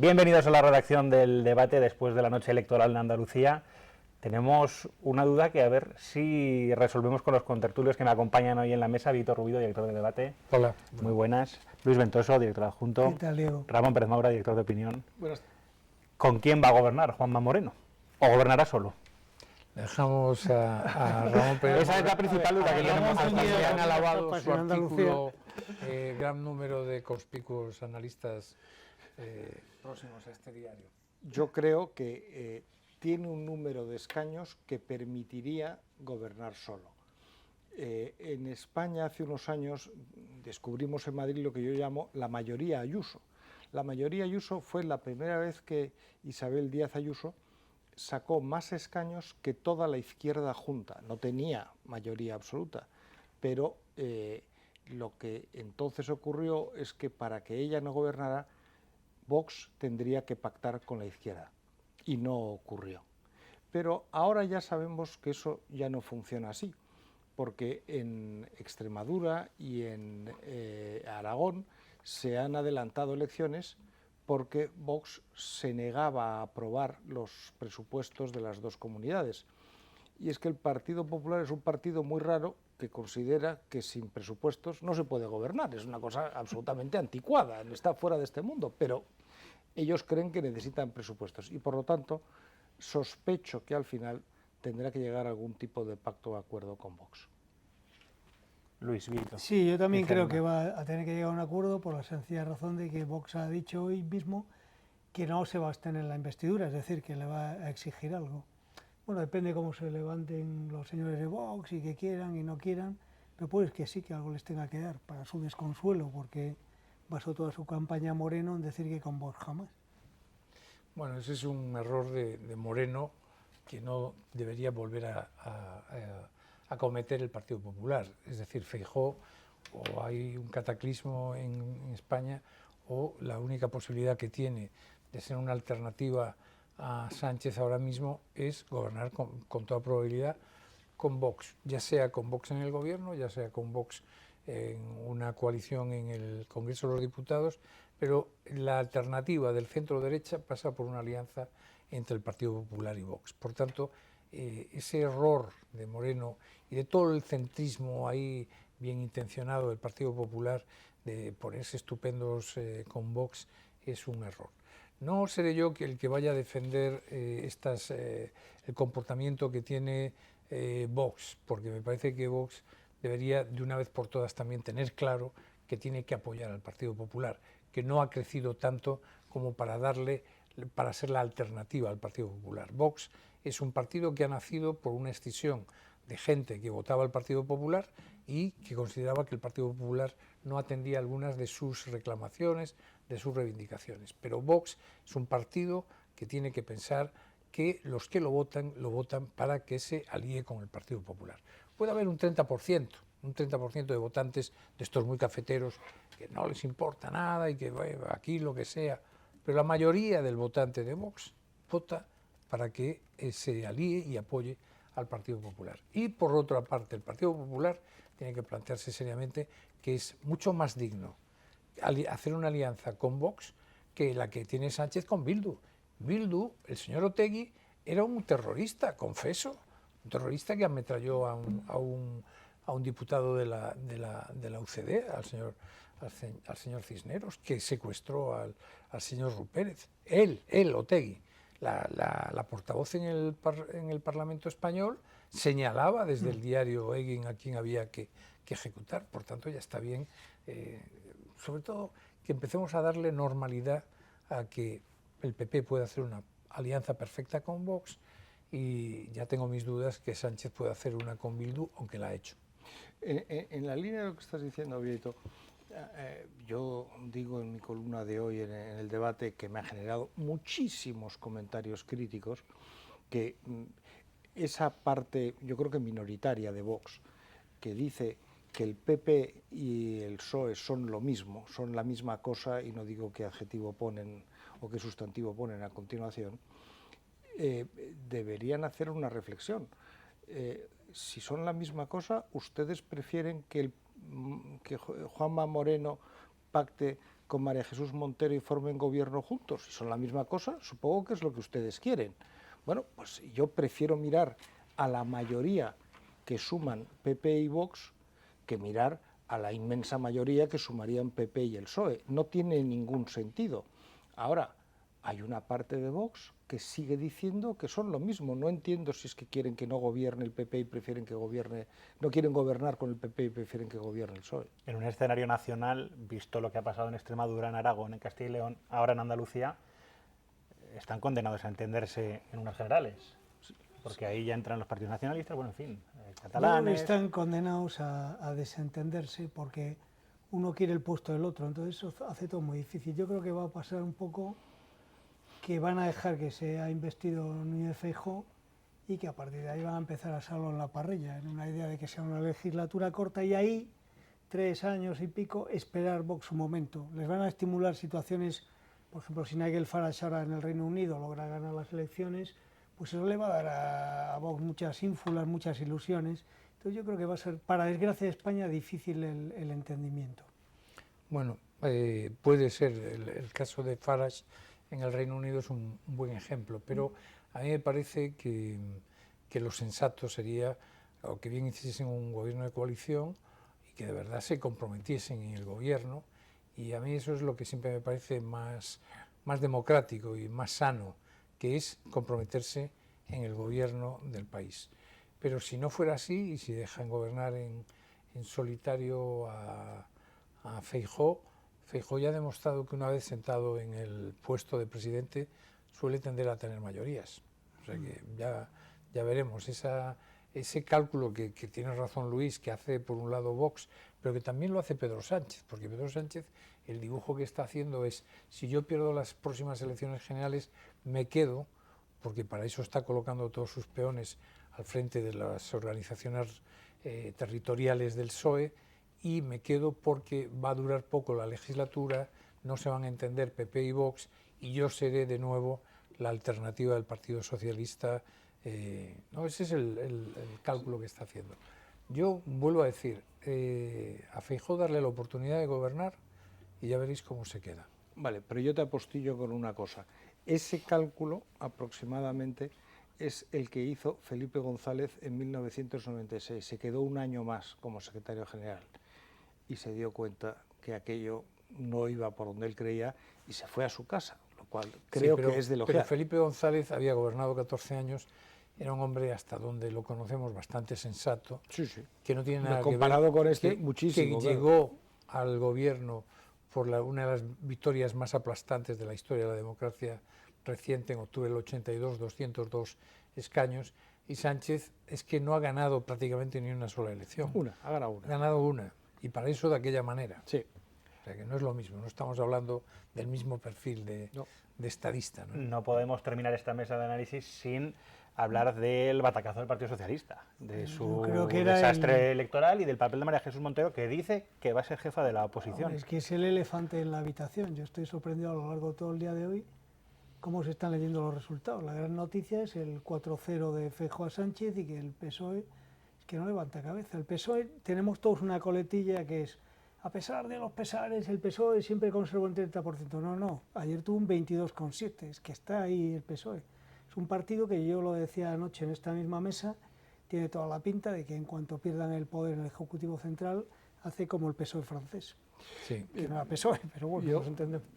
Bienvenidos a la redacción del debate después de la noche electoral en Andalucía. Tenemos una duda que a ver si resolvemos con los contertulios que me acompañan hoy en la mesa. Víctor Rubido, director de debate. Hola. Muy buenas. Luis Ventoso, director adjunto. ¿Qué tal, Diego? Ramón Pérez Maura, director de opinión. Buenas. ¿Con quién va a gobernar Juanma Moreno? ¿O gobernará solo? Dejamos a Ramón Pérez. Esa es la principal duda que tenemos. Que han alabado su en Andalucía. artículo, gran número de conspicuos analistas próximos a este diario. Yo creo que tiene un número de escaños que permitiría gobernar solo. En España hace unos años descubrimos en Madrid lo que yo llamo la mayoría Ayuso. La mayoría Ayuso fue la primera vez que Isabel Díaz Ayuso sacó más escaños que toda la izquierda junta. No tenía mayoría absoluta, pero lo que entonces ocurrió es que para que ella no gobernara, Vox tendría que pactar con la izquierda, y no ocurrió. Pero ahora ya sabemos que eso ya no funciona así, porque en Extremadura y en Aragón se han adelantado elecciones porque Vox se negaba a aprobar los presupuestos de las dos comunidades. Y es que el Partido Popular es un partido muy raro que considera que sin presupuestos no se puede gobernar. Es una cosa absolutamente anticuada, está fuera de este mundo, pero ellos creen que necesitan presupuestos y por lo tanto sospecho que al final tendrá que llegar a algún tipo de pacto o acuerdo con Vox. Luis Víctor. Sí, yo también creo que va a tener que llegar a un acuerdo por la sencilla razón de que Vox ha dicho hoy mismo que no se va a abstener en la investidura, es decir, que le va a exigir algo. Bueno, depende cómo se levanten los señores de Vox y que quieran y no quieran, pero pues que sí que algo les tenga que dar para su desconsuelo, porque basó toda su campaña Moreno en decir que con Vox jamás. Bueno, ese es un error de Moreno que no debería volver a cometer el Partido Popular. Es decir, Feijóo, o hay un cataclismo en España, o la única posibilidad que tiene de ser una alternativa a Sánchez ahora mismo es gobernar con toda probabilidad con Vox, ya sea con Vox en el gobierno, ya sea con Vox en una coalición en el Congreso de los Diputados, pero la alternativa del centro derecha pasa por una alianza entre el Partido Popular y Vox. Por tanto, ese error de Moreno y de todo el centrismo ahí bien intencionado del Partido Popular de ponerse estupendos con Vox es un error. No seré yo el que vaya a defender el comportamiento que tiene Vox, porque me parece que Vox debería de una vez por todas también tener claro que tiene que apoyar al Partido Popular, que no ha crecido tanto como para ser la alternativa al Partido Popular. Vox es un partido que ha nacido por una escisión de gente que votaba al Partido Popular y que consideraba que el Partido Popular no atendía algunas de sus reclamaciones, de sus reivindicaciones. Pero Vox es un partido que tiene que pensar que los que lo votan para que se alíe con el Partido Popular. Puede haber un 30% de votantes de estos muy cafeteros que no les importa nada y que aquí lo que sea, pero la mayoría del votante de Vox vota para que se alíe y apoye al Partido Popular. Y por otra parte, el Partido Popular tiene que plantearse seriamente que es mucho más digno hacer una alianza con Vox que la que tiene Sánchez con Bildu. Bildu, el señor Otegi, era un terrorista, confeso, un terrorista que ametralló a un diputado de la UCD, al señor Cisneros, que secuestró al señor Rupérez. Él, Otegi. La portavoz en el Parlamento español señalaba desde el diario Egin a quien había que ejecutar. Por tanto, ya está bien, sobre todo, que empecemos a darle normalidad a que el PP pueda hacer una alianza perfecta con Vox, y ya tengo mis dudas que Sánchez pueda hacer una con Bildu, aunque la ha hecho. En la línea de lo que estás diciendo, Vieto, yo digo en mi columna de hoy en el debate que me ha generado muchísimos comentarios críticos, que esa parte, yo creo que minoritaria de Vox, que dice que el PP y el PSOE son lo mismo, son la misma cosa, y no digo qué adjetivo ponen o qué sustantivo ponen a continuación, deberían hacer una reflexión. Si son la misma cosa, ¿ustedes prefieren que Juanma Moreno pacte con María Jesús Montero y formen gobierno juntos. Si son la misma cosa, supongo que es lo que ustedes quieren. Bueno, pues yo prefiero mirar a la mayoría que suman PP y Vox que mirar a la inmensa mayoría que sumarían PP y el PSOE. No tiene ningún sentido. Ahora, hay una parte de Vox que sigue diciendo que son lo mismo. No entiendo si es que quieren que no gobierne el PP y prefieren que gobierne, no quieren gobernar con el PP y prefieren que gobierne el PSOE. En un escenario nacional, visto lo que ha pasado en Extremadura, en Aragón, en Castilla y León, ahora en Andalucía, están condenados a entenderse en unas generales. Porque ahí ya entran los partidos nacionalistas, bueno, en fin, catalanes. Están condenados a desentenderse porque uno quiere el puesto del otro, entonces eso hace todo muy difícil. Yo creo que va a pasar un poco que van a dejar que se ha investido Núñez Feijóo y que a partir de ahí van a empezar a salvo en la parrilla, en una idea de que sea una legislatura corta y ahí, 3 años y pico, esperar Vox su momento. Les van a estimular situaciones, por ejemplo, si Nigel Farage ahora en el Reino Unido logra ganar las elecciones, pues eso le va a dar a Vox muchas ínfulas, muchas ilusiones. Entonces yo creo que va a ser, para desgracia de España, difícil el entendimiento. Bueno, puede ser el caso de Farage en el Reino Unido es un buen ejemplo, pero a mí me parece que lo sensato sería o que bien hiciesen un gobierno de coalición y que de verdad se comprometiesen en el gobierno, y a mí eso es lo que siempre me parece más democrático y más sano, que es comprometerse en el gobierno del país. Pero si no fuera así y si dejan gobernar en solitario a Feijóo, Feijóo ya ha demostrado que una vez sentado en el puesto de presidente suele tender a tener mayorías. O sea que ya veremos ese cálculo que tiene razón Luis, que hace por un lado Vox, pero que también lo hace Pedro Sánchez, porque Pedro Sánchez, el dibujo que está haciendo es, si yo pierdo las próximas elecciones generales, me quedo, porque para eso está colocando todos sus peones al frente de las organizaciones territoriales del PSOE, y me quedo porque va a durar poco la legislatura, no se van a entender PP y Vox, y yo seré de nuevo la alternativa del Partido Socialista. No, ese es el cálculo que está haciendo. Yo vuelvo a decir, a Feijóo darle la oportunidad de gobernar y ya veréis cómo se queda. Vale, pero yo te apostillo con una cosa. Ese cálculo aproximadamente es el que hizo Felipe González en 1996. Se quedó un año más como secretario general y se dio cuenta que aquello no iba por donde él creía y se fue a su casa, lo cual creo que es de elogiar. Pero Felipe González había gobernado 14 años, era un hombre, hasta donde lo conocemos, bastante sensato, que no tiene nada que ver, comparado con este, muchísimo, que llegó al gobierno por una de las victorias más aplastantes de la historia de la democracia reciente, en octubre del 82, 202 escaños, y Sánchez es que no ha ganado prácticamente ni una sola elección. Ha ganado una. Ha ganado una, y para eso de aquella manera. Sí. O sea que no es lo mismo, no estamos hablando del mismo perfil de estadista. No podemos terminar esta mesa de análisis sin hablar del batacazo del Partido Socialista, de su desastre electoral y del papel de María Jesús Montero, que dice que va a ser jefa de la oposición. Es que es el elefante en la habitación. Yo estoy sorprendido a lo largo de todo el día de hoy cómo se están leyendo los resultados. La gran noticia es el 4-0 de Feijóo a Sánchez y que el PSOE es que no levanta cabeza. El PSOE, tenemos todos una coletilla que es, a pesar de los pesares, el PSOE siempre conserva un 30%. No, ayer tuvo un 22,7%, es que está ahí el PSOE. Es un partido que, yo lo decía anoche en esta misma mesa, tiene toda la pinta de que en cuanto pierdan el poder en el Ejecutivo Central, hace como el PSOE francés. Sí. Que no era PSOE, pero bueno, nos entendemos.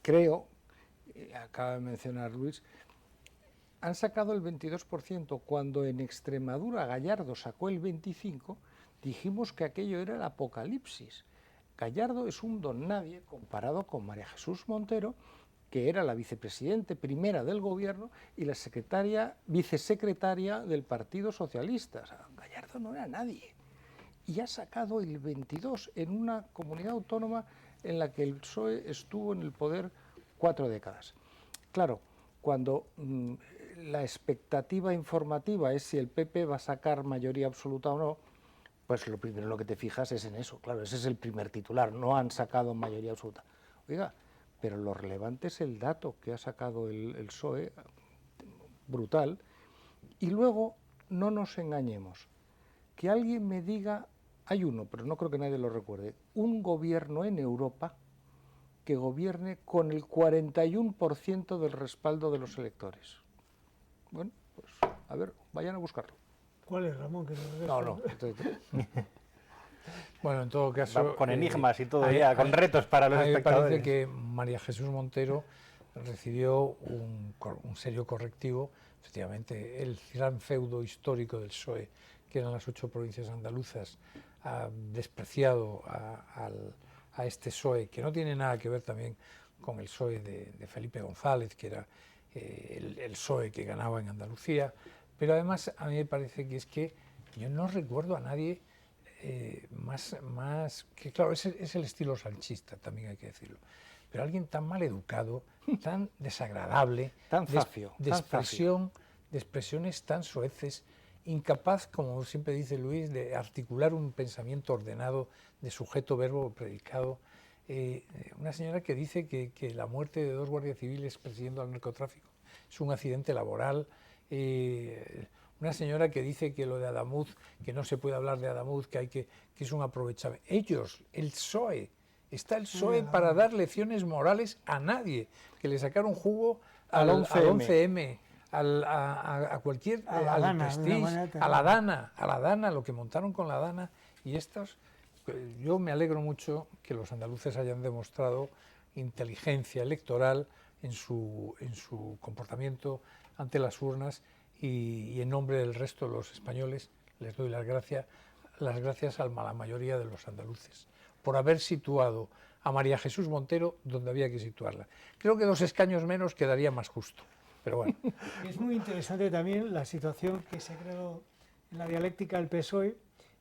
Creo, acaba de mencionar Luis, han sacado el 22%, cuando en Extremadura Gallardo sacó el 25%, dijimos que aquello era el apocalipsis. Gallardo es un don nadie comparado con María Jesús Montero, que era la vicepresidente primera del gobierno y la vicesecretaria del Partido Socialista. O sea, Gallardo no era nadie. Y ha sacado el 22% en una comunidad autónoma en la que el PSOE estuvo en el poder 4 décadas. Claro, cuando la expectativa informativa es si el PP va a sacar mayoría absoluta o no, pues lo primero en lo que te fijas es en eso. Claro, ese es el primer titular, no han sacado mayoría absoluta. Oiga, pero lo relevante es el dato que ha sacado el PSOE, brutal, y luego no nos engañemos. Que alguien me diga hay uno, pero no creo que nadie lo recuerde, un gobierno en Europa que gobierne con el 41% del respaldo de los electores. Bueno, pues a ver, vayan a buscarlo. ¿Cuál es, Ramón? Que No. Bueno, en todo caso... Con enigmas y todo, con con retos para los a mí me espectadores. parece que María Jesús Montero recibió un serio correctivo. Efectivamente, el gran feudo histórico del PSOE, que eran las 8 provincias andaluzas, ha despreciado a este PSOE, que no tiene nada que ver también con el PSOE de Felipe González, que era el PSOE que ganaba en Andalucía. Pero además a mí me parece que es que yo no recuerdo a nadie más que, claro, es el estilo sanchista, también hay que decirlo, pero alguien tan mal educado, tan desagradable, tan zafio, de expresiones tan soeces, incapaz, como siempre dice Luis, de articular un pensamiento ordenado de sujeto, verbo, predicado. Una señora que dice que la muerte de 2 guardias civiles persiguiendo al narcotráfico es un accidente laboral. Una señora que dice que lo de Adamuz, que no se puede hablar de Adamuz, que es un aprovechamiento. Ellos, el PSOE, está el PSOE para dar lecciones morales a nadie, que le sacaron jugo al 11M, a cualquier, al Prestige, a la Dana, lo que montaron con la Dana. Y estos, yo me alegro mucho que los andaluces hayan demostrado inteligencia electoral en su comportamiento ante las urnas, y en nombre del resto de los españoles les doy las gracias a la mayoría de los andaluces por haber situado a María Jesús Montero donde había que situarla. Creo que 2 escaños menos quedaría más justo, pero bueno. Es muy interesante también la situación que se creó en la dialéctica del PSOE,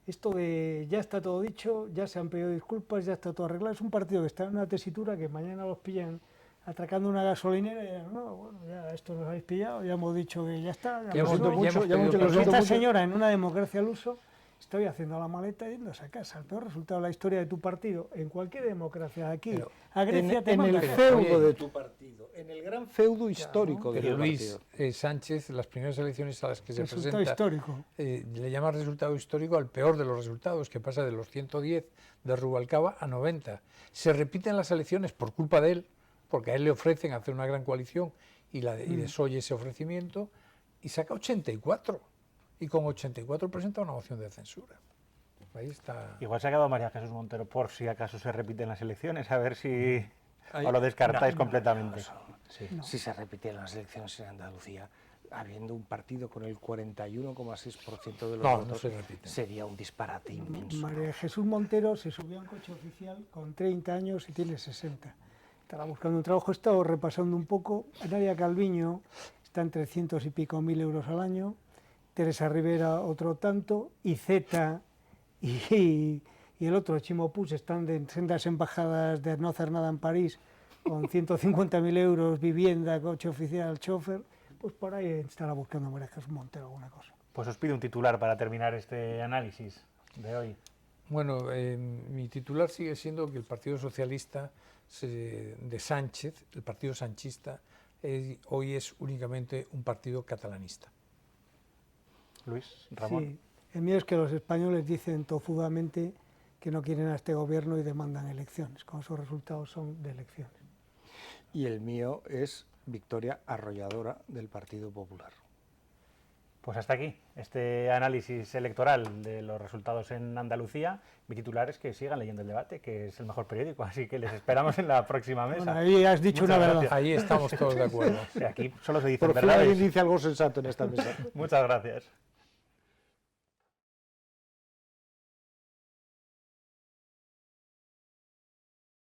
esto de ya está todo dicho, ya se han pedido disculpas, ya está todo arreglado. Es un partido que está en una tesitura que mañana los pillan atracando una gasolinera y dirán, no, bueno, ya esto nos habéis pillado, ya hemos dicho que ya está. Esta señora en una democracia al uso, estoy haciendo la maleta yéndose a casa. El peor resultado de la historia de tu partido, en cualquier democracia de aquí, a Grecia en el feudo de tu partido, en el gran feudo histórico de tu partido. Luis Sánchez, las primeras elecciones a las que se presenta, histórico. Le llama resultado histórico al peor de los resultados, que pasa de los 110 de Rubalcaba a 90. Se repiten las elecciones por culpa de él, porque a él le ofrecen hacer una gran coalición y desoye ese ofrecimiento, y saca 84, y con 84 presenta una moción de censura. Ahí está. Igual se ha quedado María Jesús Montero por si acaso se repiten las elecciones, a ver si o lo descartáis completamente. Si se repiten las elecciones en Andalucía, habiendo un partido con el 41,6% de los votos, sería un disparate inmenso. María Jesús Montero se subió a un coche oficial con 30 años y tiene 60. Estará buscando un trabajo, he estado repasando un poco. Nadia Calviño está en 300 y pico mil euros al año, Teresa Rivera otro tanto, y Zeta y el otro, Chimo Puig, están en sendas embajadas de no hacer nada en París, con 150.000 euros, vivienda, coche oficial, chofer. Pues por ahí estará buscando María Jesús Montero alguna cosa. Pues os pido un titular para terminar este análisis de hoy. Bueno, mi titular sigue siendo que el Partido Socialista de Sánchez, el partido sanchista, hoy es únicamente un partido catalanista. Luis, Ramón. Sí, el mío es que los españoles dicen tozudamente que no quieren a este gobierno y demandan elecciones, con esos resultados son de elecciones. Y el mío es victoria arrolladora del Partido Popular. Pues hasta aquí este análisis electoral de los resultados en Andalucía. Mi titular es que sigan leyendo El Debate, que es el mejor periódico, así que les esperamos en la próxima mesa. Bueno, ahí has dicho una verdad. Ahí estamos todos de acuerdo. Aquí solo se dicen Por fin verdades. alguien dice algo sensato en esta mesa. Muchas gracias.